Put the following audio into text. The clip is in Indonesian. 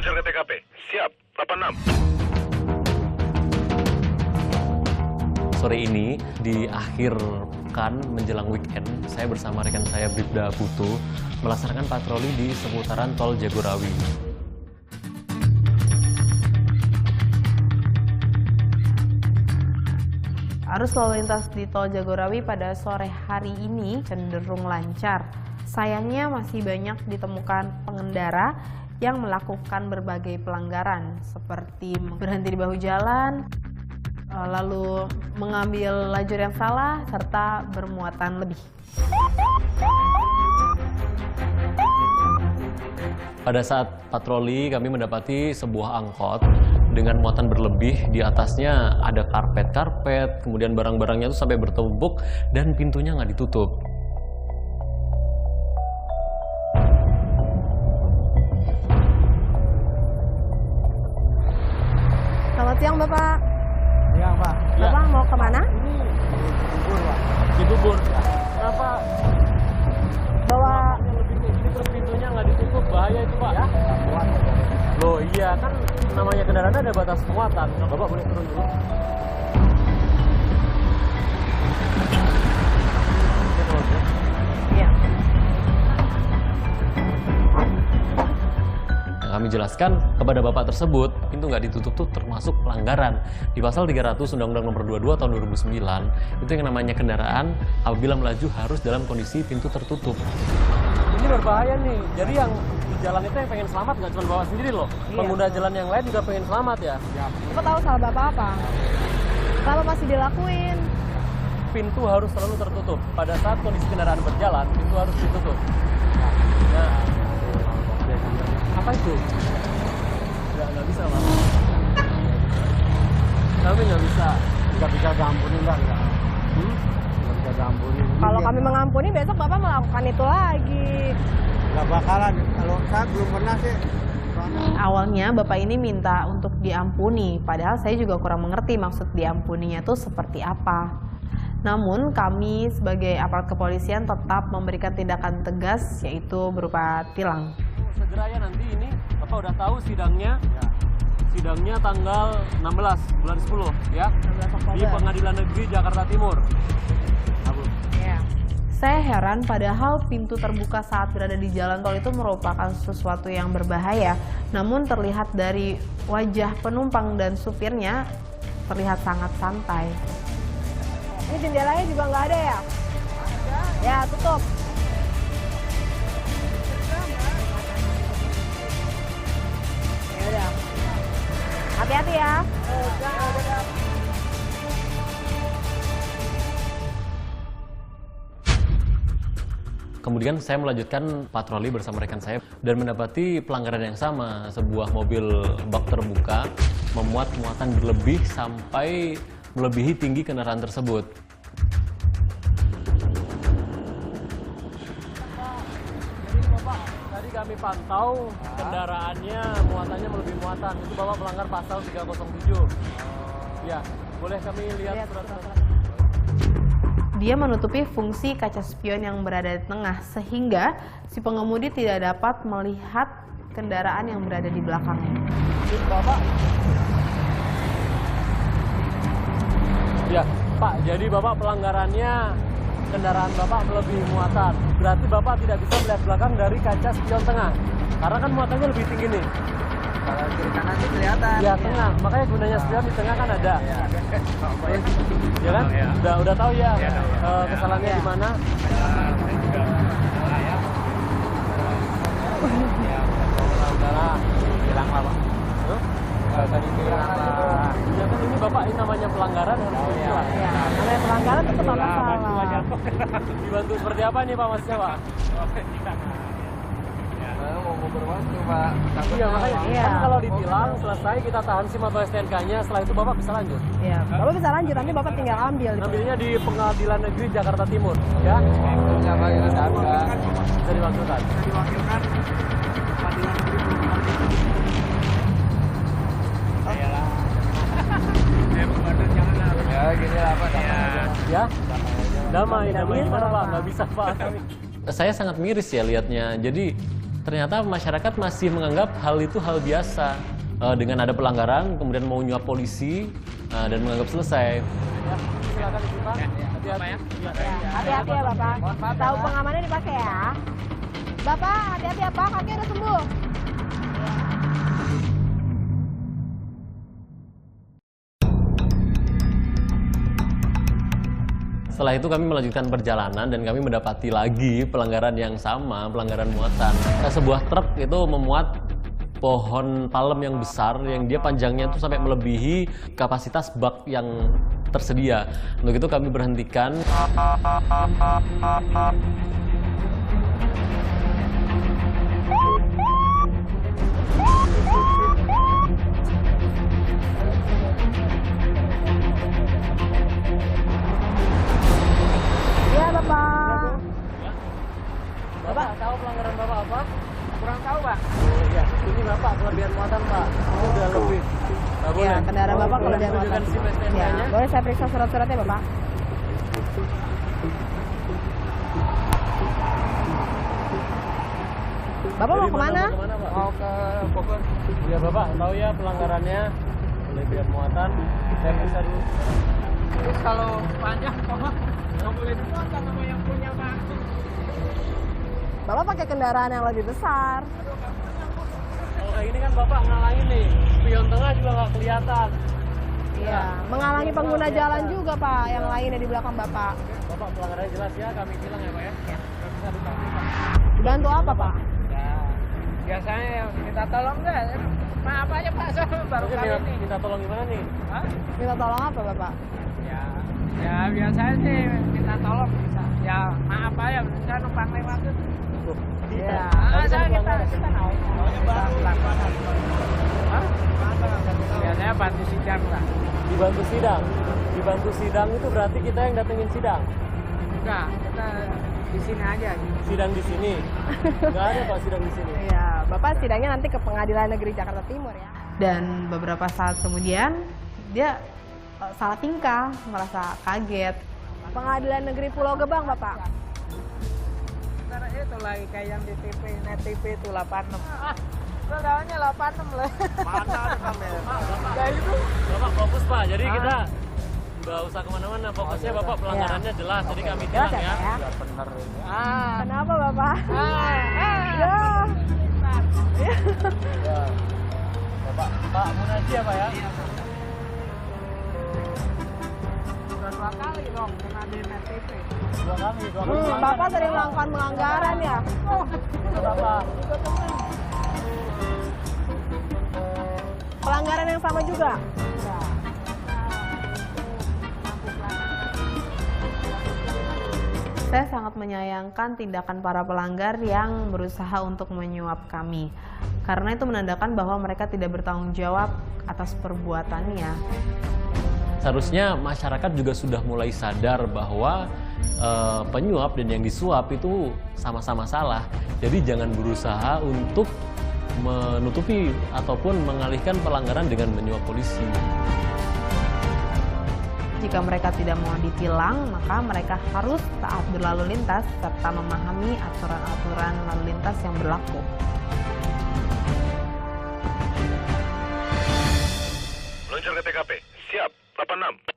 Lancar ke TKP. Siap, 86. Sore ini, di akhir pekan menjelang weekend, saya bersama rekan saya Bribda Putu melaksanakan patroli di seputaran Tol Jagorawi. Arus lalu lintas di Tol Jagorawi pada sore hari ini cenderung lancar. Sayangnya masih banyak ditemukan pengendara yang melakukan berbagai pelanggaran seperti berhenti di bahu jalan, lalu mengambil lajur yang salah, serta bermuatan lebih. Pada saat patroli, kami mendapati sebuah angkot dengan muatan berlebih. Di atasnya ada karpet-karpet, kemudian barang-barangnya itu sampai bertumpuk dan pintunya nggak ditutup. Selamat siang, Bapak. Iya, Pak. Bapak mau kemana? Bubur, Pak. Di Bubur. Kenapa? Bawa Lebih tinggi terus pintunya nggak ditutup, bahaya itu Pak. Ya, kuat. Loh iya, kan namanya kendaraan ada batas muatan. Bapak boleh turun dulu. Iya. Kami jelaskan kepada Bapak tersebut, pintu nggak ditutup tuh termasuk pelanggaran. Di pasal 300 Undang-Undang Nomor 22 Tahun 2009, itu yang namanya kendaraan apabila melaju harus dalam kondisi pintu tertutup. Ini berbahaya nih, jadi yang di jalan itu yang pengen selamat nggak cuma Bapak sendiri loh. Iya. Pengguna jalan yang lain juga pengen selamat ya. Bapak tahu salah Bapak apa? Kenapa masih dilakuin? Pintu harus selalu tertutup. Pada saat kondisi kendaraan berjalan, pintu harus ditutup. Nah, apa itu? Nggak bisa, Pak. Kami nggak bisa. Nggak bisa diampuni, enggak. Nggak bisa diampuni. Kalau Iya. kami mengampuni, besok Bapak melakukan itu lagi. Nggak bakalan. Kalau saya belum pernah sih. Awalnya Bapak ini minta untuk diampuni, padahal saya juga kurang mengerti maksud diampuninya itu seperti apa. Namun kami sebagai aparat kepolisian tetap memberikan tindakan tegas, yaitu berupa tilang. Segera ya nanti ini, Bapak udah tahu sidangnya. Sidangnya tanggal 16 bulan 10 ya. 16 Oktober. Di Pengadilan Negeri Jakarta Timur. Ya. Saya heran padahal pintu terbuka saat berada di jalan tol itu merupakan sesuatu yang berbahaya. Namun terlihat dari wajah penumpang dan supirnya terlihat sangat santai. Ini jendelanya juga nggak ada ya? Ya, tutup. Ya udah. Hati-hati ya. Kemudian saya melanjutkan patroli bersama rekan saya dan mendapati pelanggaran yang sama. Sebuah mobil bak terbuka memuat muatan berlebih sampai melebihi tinggi kendaraan tersebut. Jadi Bapak, tadi kami pantau kendaraannya muatannya melebihi muatan. Itu Bapak melanggar pasal 307. Ya, boleh kami lihat surat-surat. Dia menutupi fungsi kaca spion yang berada di tengah sehingga si pengemudi tidak dapat melihat kendaraan yang berada di belakangnya. Bapak. Ya, Pak, jadi Bapak pelanggarannya kendaraan Bapak melebihi muatan. Berarti Bapak tidak bisa melihat belakang dari kaca spion tengah. Karena kan muatannya lebih tinggi nih. Kalau kiri kanan sih kelihatan. Ya, tengah. Makanya gunanya spion di tengah kan ada. Ya kan? Udah tahu ya, kesalahannya di mana? Udahlah, hilang lah Pak. Tadi hilang lah. Ya kan ini Bapak, ini namanya pelanggaran harus dibilang. Ya, namanya pelanggaran tetap apa salah. Dibantu seperti apa nih Pak Masnya Pak? Mau berbantu, Pak. Iya makanya Iya. kan kalau ditilang selesai kita tahan SIM atau STNK-nya, setelah itu Bapak bisa lanjut. Ya, Bapak bisa lanjut, nanti Bapak tinggal ambil. Ambilnya di Pengadilan Negeri Jakarta Timur, ya? Waktunya Pak kita datang. Bisa diwakilkan. Diwakilkan Pengadilan Negeri Iyalah. Ya gini lah Pak. Ya? Damai gimana Pak? Nggak bisa Pak. Saya sangat miris ya lihatnya. Jadi ternyata masyarakat masih menganggap hal itu hal biasa. Dengan ada pelanggaran, kemudian mau nyuap polisi, dan menganggap selesai. Silakan dibuka. Hati-hati ya. Hati-hati ya Bapak. Tahu pengamannya dipakai ya. Bapak, hati-hati ya Pak, kaki udah sembuh. Setelah itu kami melanjutkan perjalanan dan kami mendapati lagi pelanggaran yang sama, pelanggaran muatan. Sebuah truk itu memuat pohon palem yang besar yang dia panjangnya tuh sampai melebihi kapasitas bak yang tersedia. Untuk itu kami berhentikan. Iya Bapak. Bapak tahu pelanggaran Bapak apa? Kurang tahu Pak. Oh iya, ini Bapak kelebihan muatan Pak. Ini udah lebih. Iya, kendaraan Bapak kelebihan muatan. Tunjukkan SIM Ya, STNK-nya. boleh saya periksa surat-suratnya Bapak? Bapak mau kemana? Mau ke Bogor. Iya Bapak, tahu ya pelanggarannya kelebihan muatan. Saya periksa dulu. Terus kalau panjang Bapak nggak boleh dimuatan sama yang punya Pak. Bapak pakai kendaraan yang lebih besar. Kalau kayak gini kan Bapak ngalangin nih, spion tengah juga nggak kelihatan. Iya, menghalangi pengguna jalan juga Pak, yang lainnya di belakang Bapak. Bapak pelanggarannya jelas ya, kami bilang ya Pak ya. Nggak bisa dipakai Pak. Dibantu apa Pak? Ya, biasanya ya minta tolong deh. Maaf aja Pak, saya baru kali ini. Minta tolong gimana nih? Hah? Minta tolong apa Bapak? Ya biasanya sih minta tolong bisa. Ya maaf aja, saya numpang lewat tuh. Iya. Saya kita naik. Biasanya bantu sidang lah. Dibantu sidang. Dibantu sidang itu berarti kita yang datengin sidang. Enggak, kita di sini aja. Sidang di sini. Nggak ada Pak sidang di sini. Iya, Bapak sidangnya nanti ke Pengadilan Negeri Jakarta Timur ya. Dan beberapa saat kemudian dia salah tingkah, merasa kaget. Pengadilan Negeri Pulau Gebang Bapak. Karena itu lagi kayak yang di TV, net TV itu 86. Saudaranya 86 lah. Mana ada kamera? Ya itu. Bapak fokus Pak, jadi kita nggak usah kemana-mana. Fokusnya Bapak pelanggarannya jelas, jadi kami Jelas tilang ya, ya. Pak, ya? Bener ini. Kenapa Bapak? Ya. Ya. Ya. Bapak, Pak Munaji ya Pak ya? Udah 2 kali dong kena di net TV. 2 kali. Bapak sering melakukan pelanggaran ya? Bapak. Pelanggaran yang sama juga? Saya sangat menyayangkan tindakan para pelanggar yang berusaha untuk menyuap kami. Karena itu menandakan bahwa mereka tidak bertanggung jawab atas perbuatannya. Seharusnya masyarakat juga sudah mulai sadar bahwa penyuap dan yang disuap itu sama-sama salah. Jadi jangan berusaha untuk menutupi ataupun mengalihkan pelanggaran dengan menyuap polisi. Jika mereka tidak mau ditilang, maka mereka harus taat berlalu lintas serta memahami aturan-aturan lalu lintas yang berlaku. Meluncur ke TKP. Siap. 86.